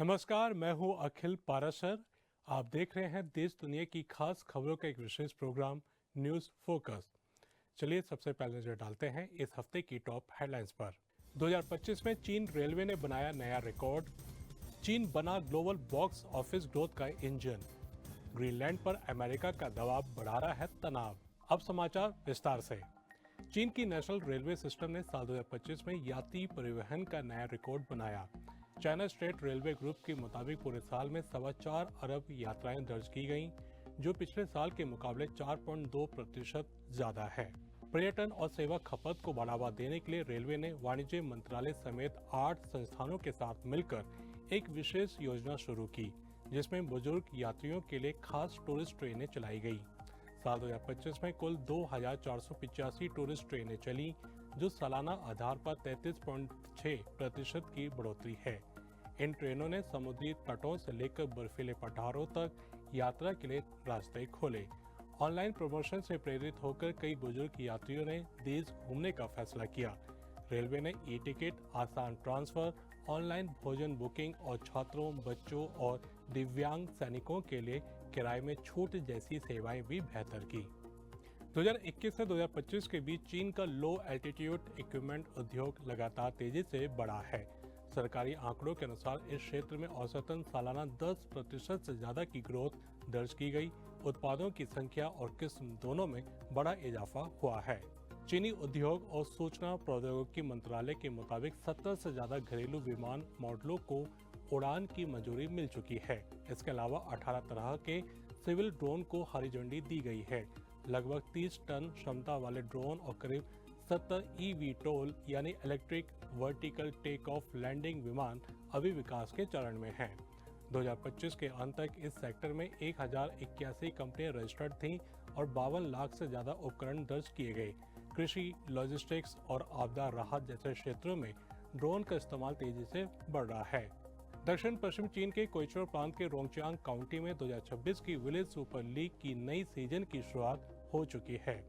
नमस्कार, मैं हूं अखिल पाराशर। आप देख रहे हैं देश दुनिया की खास खबरों का एक विशेष प्रोग्राम न्यूज फोकस। चलिए सबसे पहले नजर डालते हैं इस हफ्ते की टॉप हेडलाइंस पर। 2025 में चीन रेलवे ने बनाया नया रिकॉर्ड। चीन बना ग्लोबल बॉक्स ऑफिस ग्रोथ का इंजन। ग्रीनलैंड पर अमेरिका का दबाव बढ़ा रहा है तनाव। अब समाचार विस्तार से। चीन की नेशनल रेलवे सिस्टम ने साल 2025 में यात्री परिवहन का नया रिकॉर्ड बनाया। चाइना स्टेट रेलवे ग्रुप के मुताबिक पूरे साल में 4.25 अरब यात्राएं दर्ज की गईं, जो पिछले साल के मुकाबले 4.2% ज्यादा है। पर्यटन और सेवा खपत को बढ़ावा देने के लिए रेलवे ने वाणिज्य मंत्रालय समेत 8 संस्थानों के साथ मिलकर एक विशेष योजना शुरू की, जिसमें बुजुर्ग यात्रियों के लिए खास टूरिस्ट ट्रेनें चलाई गई। साल 2025 में कुल 2,485 टूरिस्ट ट्रेनें चली, जो सालाना आधार पर 33.6% की बढ़ोतरी है। इन ट्रेनों ने समुद्री तटों से लेकर बर्फीले पठारों तक यात्रा के लिए रास्ते खोले। ऑनलाइन प्रमोशन से प्रेरित होकर कई बुजुर्ग यात्रियों ने देश घूमने का फैसला किया। रेलवे ने ई टिकट, आसान ट्रांसफर, ऑनलाइन भोजन बुकिंग और छात्रों, बच्चों और दिव्यांग सैनिकों के लिए किराए में छूट जैसी सेवाएं भी बेहतर की। 2021 से 2025 के बीच चीन का लो एल्टीट्यूड इक्विपमेंट उद्योग लगातार तेजी से बढ़ा है। सरकारी आंकड़ों के अनुसार इस क्षेत्र में औसतन सालाना 10% से ज्यादा की ग्रोथ दर्ज की गई। उत्पादों की संख्या और किस्म दोनों में बड़ा इजाफा हुआ है। चीनी उद्योग और सूचना प्रौद्योगिकी मंत्रालय के मुताबिक 70 से ज्यादा घरेलू विमान मॉडलों को उड़ान की मंजूरी मिल चुकी है। इसके अलावा 18 तरह के सिविल ड्रोन को हरी झंडी दी गई है। लगभग 30 टन क्षमता वाले ड्रोन और करीब 70 eVTOL यानी electric vertical take off landing विमान अभी विकास के चरण में हैं। 2025 के अंत तक इस सेक्टर में 1081 कंपनियां रजिस्टर्ड थीं और 52 लाख से ज्यादा उपकरण दर्ज किए गए। कृषि, लॉजिस्टिक्स और आपदा राहत जैसे क्षेत्रों में ड्रोन का इस्तेमाल तेजी से बढ़ रहा है। दक्षिण पश्चिम चीन के कोइचो प्रांत के रोंगचांग काउंटी में 2026 की विलेज सुपर लीग की नई सीजन की शुरुआत हो चुकी है।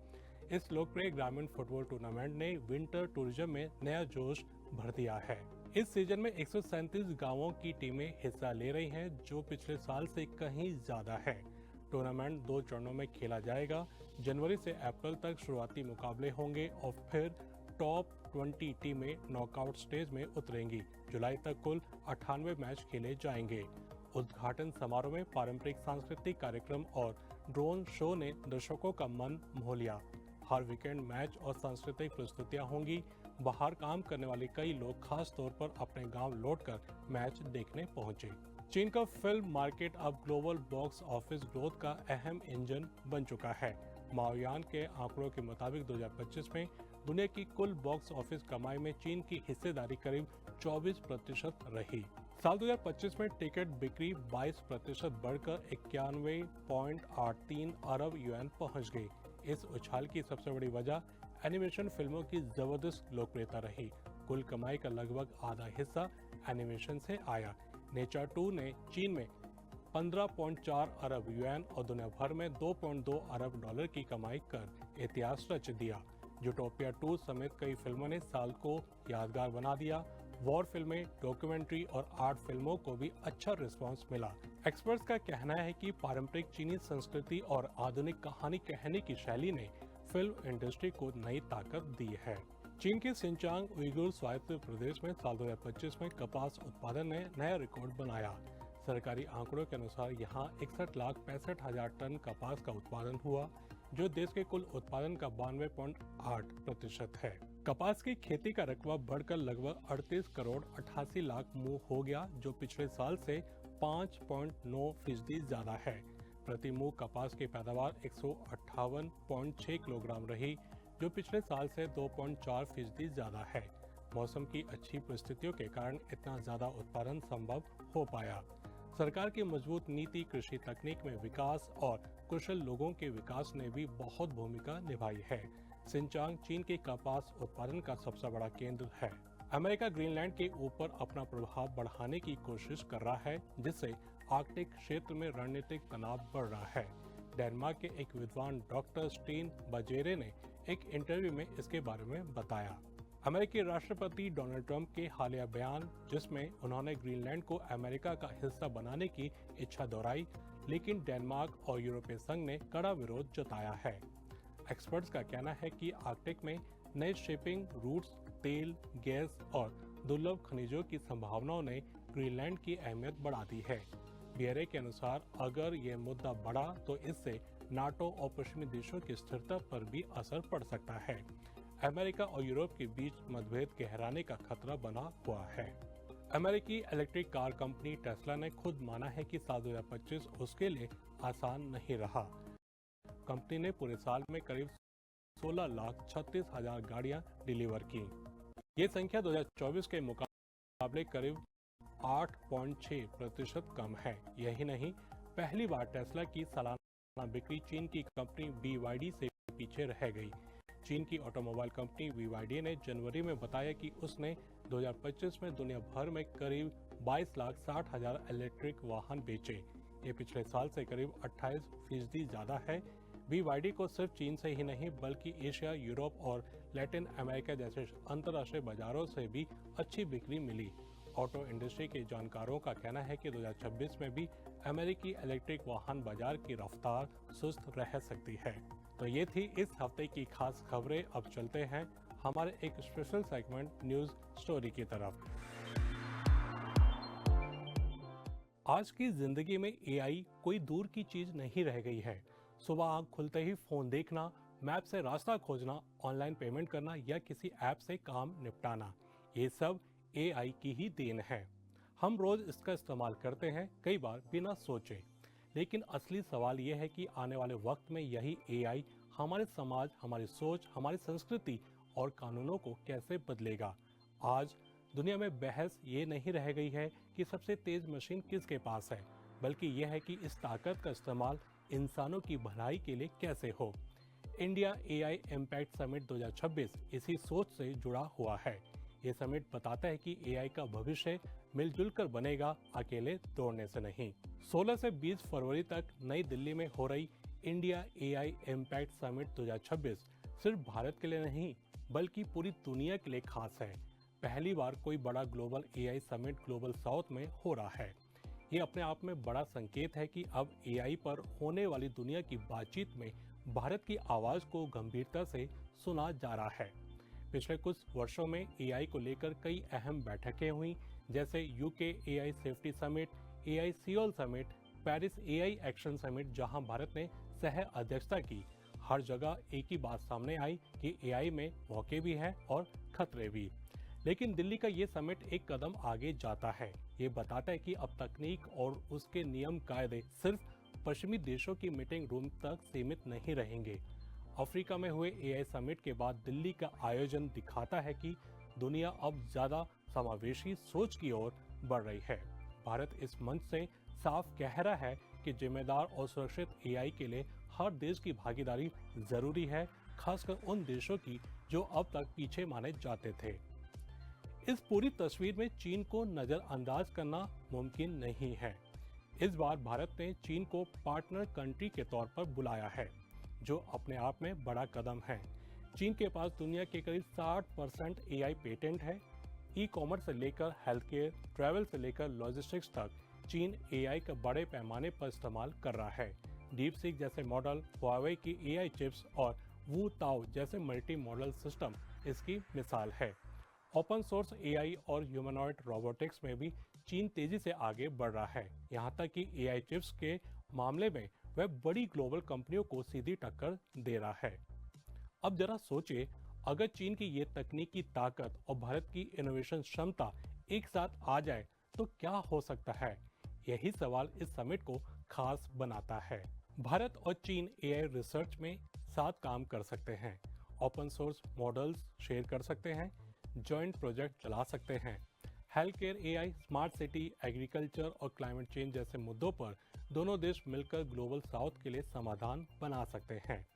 इस लोकप्रिय ग्रामीण फुटबॉल टूर्नामेंट ने विंटर टूरिज्म में नया जोश भर दिया है। इस सीजन में 137 गांवों की टीमें हिस्सा ले रही हैं, जो पिछले साल से कहीं ज्यादा है। टूर्नामेंट 2 चरणों में खेला जाएगा। जनवरी से अप्रैल तक शुरुआती मुकाबले होंगे और फिर टॉप 20 टीमें नॉकआउट स्टेज में उतरेंगी। जुलाई तक कुल 98 मैच खेले जाएंगे। उद्घाटन समारोह में पारंपरिक सांस्कृतिक कार्यक्रम और ड्रोन शो ने दर्शकों का मन मोह लिया। हर वीकेंड मैच और सांस्कृतिक प्रस्तुतियां होंगी। बाहर काम करने वाले कई लोग खास तौर पर अपने गांव लौटकर मैच देखने पहुंचे। चीन का फिल्म मार्केट अब ग्लोबल बॉक्स ऑफिस ग्रोथ का अहम इंजन बन चुका है। माओयान के आंकड़ों के मुताबिक 2025 में दुनिया की कुल बॉक्स ऑफिस कमाई में चीन की हिस्सेदारी करीब 24% रही। साल 2025 में टिकट बिक्री 22% बढ़कर 91.83 अरब युआन पहुंच गई। इस उछाल की सबसे बड़ी वजह एनिमेशन फिल्मों की जबरदस्त लोकप्रियता रही। कुल कमाई का लगभग आधा हिस्सा एनिमेशन से आया। नेचर 2 ने चीन में 15.4 अरब युआन और दुनिया भर में 2.2 अरब डॉलर की कमाई कर इतिहास रच दिया। जूटोपिया 2 समेत कई फिल्मों ने साल को यादगार बना दिया। वॉर फिल्में, डॉक्यूमेंट्री और आर्ट फिल्मों को भी अच्छा रिस्पांस मिला। एक्सपर्ट्स का कहना है कि पारंपरिक चीनी संस्कृति और आधुनिक कहानी कहने की शैली ने फिल्म इंडस्ट्री को नई ताकत दी है। चीन के सिंचांग उइगुर स्वायत्त प्रदेश में साल 2025 में कपास उत्पादन ने नया रिकॉर्ड बनाया। सरकारी आंकड़ों के अनुसार यहाँ 61,65,000 टन कपास का उत्पादन हुआ, जो देश के कुल उत्पादन का 92.8% है। कपास की खेती का रकबा बढ़कर लगभग 38 करोड़ 88 लाख मुंह हो गया, जो पिछले साल से 5.9% ज्यादा है। प्रति मुंह कपास की पैदावार 158.6 किलोग्राम रही, जो पिछले साल से 2.4% ज्यादा है। मौसम की अच्छी परिस्थितियों के कारण इतना ज्यादा उत्पादन संभव हो पाया। सरकार की मजबूत नीति, कृषि तकनीक में विकास और कुशल लोगों के विकास ने भी बहुत भूमिका निभाई है। सिंचांग चीन के कपास उत्पादन का सबसे बड़ा केंद्र है। अमेरिका ग्रीनलैंड के ऊपर अपना प्रभाव बढ़ाने की कोशिश कर रहा है, जिससे आर्कटिक क्षेत्र में रणनीतिक तनाव बढ़ रहा है। डेनमार्क के एक विद्वान डॉक्टर स्टीन बजेरे ने एक इंटरव्यू में इसके बारे में बताया। अमेरिकी राष्ट्रपति डोनाल्ड ट्रंप के हालिया बयान, जिसमें उन्होंने ग्रीनलैंड को अमेरिका का हिस्सा बनाने की इच्छा दोहराई, लेकिन डेनमार्क और यूरोपीय संघ ने कड़ा विरोध जताया है। एक्सपर्ट्स का कहना है कि आर्कटिक में नए शिपिंग रूट्स, तेल, गैस और दुर्लभ खनिजों की संभावनाओं ने ग्रीनलैंड की अहमियत बढ़ा दी है। बियरे के अनुसार अगर ये मुद्दा बढ़ा तो इससे नाटो और पश्चिमी देशों की स्थिरता पर भी असर पड़ सकता है। अमेरिका और यूरोप के बीच मतभेद गहराने का खतरा बना हुआ है। अमेरिकी इलेक्ट्रिक कार कंपनी टेस्ला ने खुद माना है कि साल 2025 उसके लिए आसान नहीं रहा। कंपनी ने पूरे साल में करीब 16,36,000 गाड़ियां डिलीवर की। ये संख्या 2024 के मुकाबले करीब 8.6% कम है। यही नहीं, पहली बार टेस्ला की सालाना बिक्री चीन की कंपनी BYD से पीछे रह गई। चीन की ऑटोमोबाइल कंपनी BYD ने जनवरी में बताया कि उसने 2025 में दुनिया भर में करीब 22,60,000 इलेक्ट्रिक वाहन बेचे। ये पिछले साल से करीब 28% ज्यादा है। BYD को सिर्फ चीन से ही नहीं बल्कि एशिया, यूरोप और लैटिन अमेरिका जैसे अंतर्राष्ट्रीय बाजारों से भी अच्छी बिक्री मिली। ऑटो इंडस्ट्री के जानकारों का कहना है कि 2026 में भी अमेरिकी इलेक्ट्रिक वाहन बाजार की रफ्तार सुस्त रह सकती है। तो ये थी इस हफ्ते की खास खबरें। अब चलते हैं हमारे एक स्पेशल सेगमेंट न्यूज स्टोरी की तरफ। आज की जिंदगी में AI कोई दूर की चीज नहीं रह गई है। सुबह आंख खुलते ही फोन देखना, मैप से रास्ता खोजना, ऑनलाइन पेमेंट करना या किसी ऐप से काम निपटाना, ये सब AI की ही देन है। हम रोज इसका इस्तेमाल करते हैं, कई बार बिना सोचे। लेकिन असली सवाल यह है कि आने वाले वक्त में यही AI हमारे समाज, हमारी सोच, हमारी संस्कृति और कानूनों को कैसे बदलेगा। आज दुनिया में बहस ये नहीं रह गई है कि सबसे तेज मशीन किसके पास है, बल्कि यह है कि इस ताकत का इस्तेमाल इंसानों की भलाई के लिए कैसे हो। इंडिया AI इम्पैक्ट समिट 2026 इसी सोच से जुड़ा हुआ है। ये समिट बताता है कि AI का भविष्य मिलजुल कर बनेगा, अकेले दौड़ने से नहीं। 16 से 20 फरवरी तक नई दिल्ली में हो रही इंडिया AI इम्पैक्ट समिट 2026 सिर्फ भारत के लिए नहीं बल्कि पूरी दुनिया के लिए खास है। पहली बार कोई बड़ा global AI summit global south में हो रहा है। ये अपने आप में बड़ा संकेत है कि अब AI पर होने वाली दुनिया की बातचीत में भारत की आवाज को गंभीरता से सुना जा रहा है। पिछले कुछ वर्षों में AI को लेकर कई अहम बैठकें हुई, जैसे UK AI safety summit, AI Seoul summit, Paris AI action summit, जहां भारत ने सह अध्यक्षता की। हर जगह एक ही बात सामने आई कि AI में मौके भी हैं और खतरे भी। लेकिन दिल्ली का ये समिट एक कदम आगे जाता है। ये बताता है कि अब तकनीक और उसके नियम कायदे सिर्फ पश्चिमी देशों की मीटिंग रूम तक सीमित नहीं रहेंगे। अफ्रीका में हुए AI समिट के बाद दिल्ली का आयोजन दिखाता है कि दुनिया अब ज्यादा समावेशी सोच की ओर बढ़ रही है। भारत इस मंच से साफ कह रहा है कि जिम्मेदार और सुरक्षित AI के लिए हर देश की भागीदारी जरूरी है, खासकर उन देशों की जो अब तक पीछे माने जाते थे। इस पूरी तस्वीर में चीन को नजरअंदाज करना मुमकिन नहीं है। इस बार भारत ने चीन को पार्टनर कंट्री के तौर पर बुलाया है, जो अपने आप में बड़ा कदम है। चीन के पास दुनिया के करीब 60% AI पेटेंट है। ई-कॉमर्स से लेकर हेल्थ केयर, ट्रैवल से लेकर लॉजिस्टिक्स तक चीन AI का बड़े पैमाने पर इस्तेमाल कर रहा है। डीपसीक जैसे मॉडल, हुआवे की AI चिप्स और वू ताओ जैसे मल्टी मॉडल सिस्टम इसकी मिसाल है। ओपन सोर्स AI और ह्यूमनॉइड रोबोटिक्स में भी चीन तेजी से आगे बढ़ रहा है। यहाँ तक कि AI चिप्स के मामले में वह बड़ी ग्लोबल कंपनियों को सीधी टक्कर दे रहा है। अब जरा सोचिए, अगर चीन की ये तकनीकी ताकत और भारत की इनोवेशन क्षमता एक साथ आ जाए तो क्या हो सकता है। यही सवाल इस समिट को खास बनाता है। भारत और चीन AI रिसर्च में साथ काम कर सकते हैं, ओपन सोर्स मॉडल्स शेयर कर सकते हैं, जॉइंट प्रोजेक्ट चला सकते हैं। Health care AI, smart city, agriculture और क्लाइमेट चेंज जैसे मुद्दों पर दोनों देश मिलकर ग्लोबल साउथ के लिए समाधान बना सकते हैं।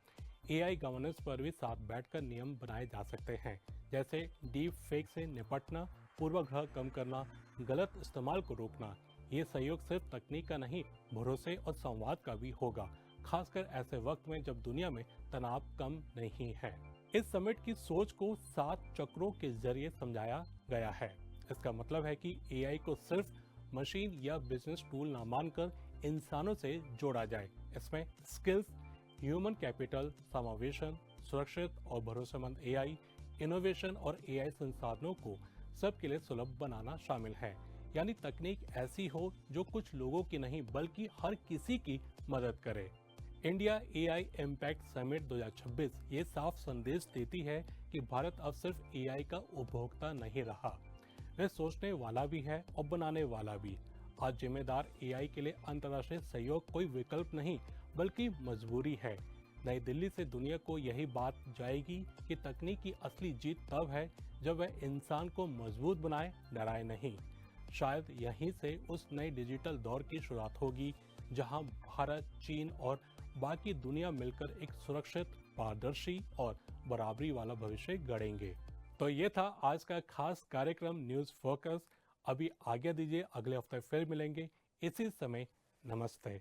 AI गवर्नेंस पर भी साथ बैठकर नियम बनाए जा सकते हैं, जैसे डीप फेक से निपटना, पूर्वाग्रह कम करना, गलत इस्तेमाल को रोकना। ये सहयोग सिर्फ तकनीक का नहीं, भरोसे और संवाद का भी होगा, खासकर ऐसे वक्त में जब दुनिया में तनाव कम नहीं है। इस समिट की सोच को 7 चक्रों के जरिए समझाया गया है। इसका मतलब है कि एआई को सिर्फ मशीन या बिजनेस टूल ना मानकर इंसानों से जोड़ा जाए। इसमें स्किल्स, ह्यूमन कैपिटल, समावेशन, सुरक्षित और भरोसेमंद एआई, इनोवेशन और एआई संसाधनों को सबके लिए सुलभ बनाना शामिल है। यानी तकनीक ऐसी हो जो कुछ लोगों की नहीं बल्कि हर किसी की मदद करे। इंडिया एआई इम्पैक्ट समिट 2026 ये साफ संदेश देती है कि भारत अब सिर्फ एआई का उपभोक्ता नहीं रहा, वह सोचने वाला भी है और बनाने वाला भी। आज जिम्मेदार एआई के लिए अंतर्राष्ट्रीय सहयोग कोई विकल्प नहीं बल्कि मजबूरी है। नई दिल्ली से दुनिया को यही बात जाएगी कि तकनीक की असली जीत तब है जब वह इंसान को मजबूत बनाए, डराए नहीं। शायद यहीं से उस नए डिजिटल दौर की शुरुआत होगी जहां भारत, चीन और बाकी दुनिया मिलकर एक सुरक्षित, पारदर्शी और बराबरी वाला भविष्य गढ़ेंगे। तो ये था आज का खास कार्यक्रम न्यूज़ फोकस। अभी आज्ञा दीजिए, अगले हफ्ते फिर मिलेंगे इसी समय। नमस्ते।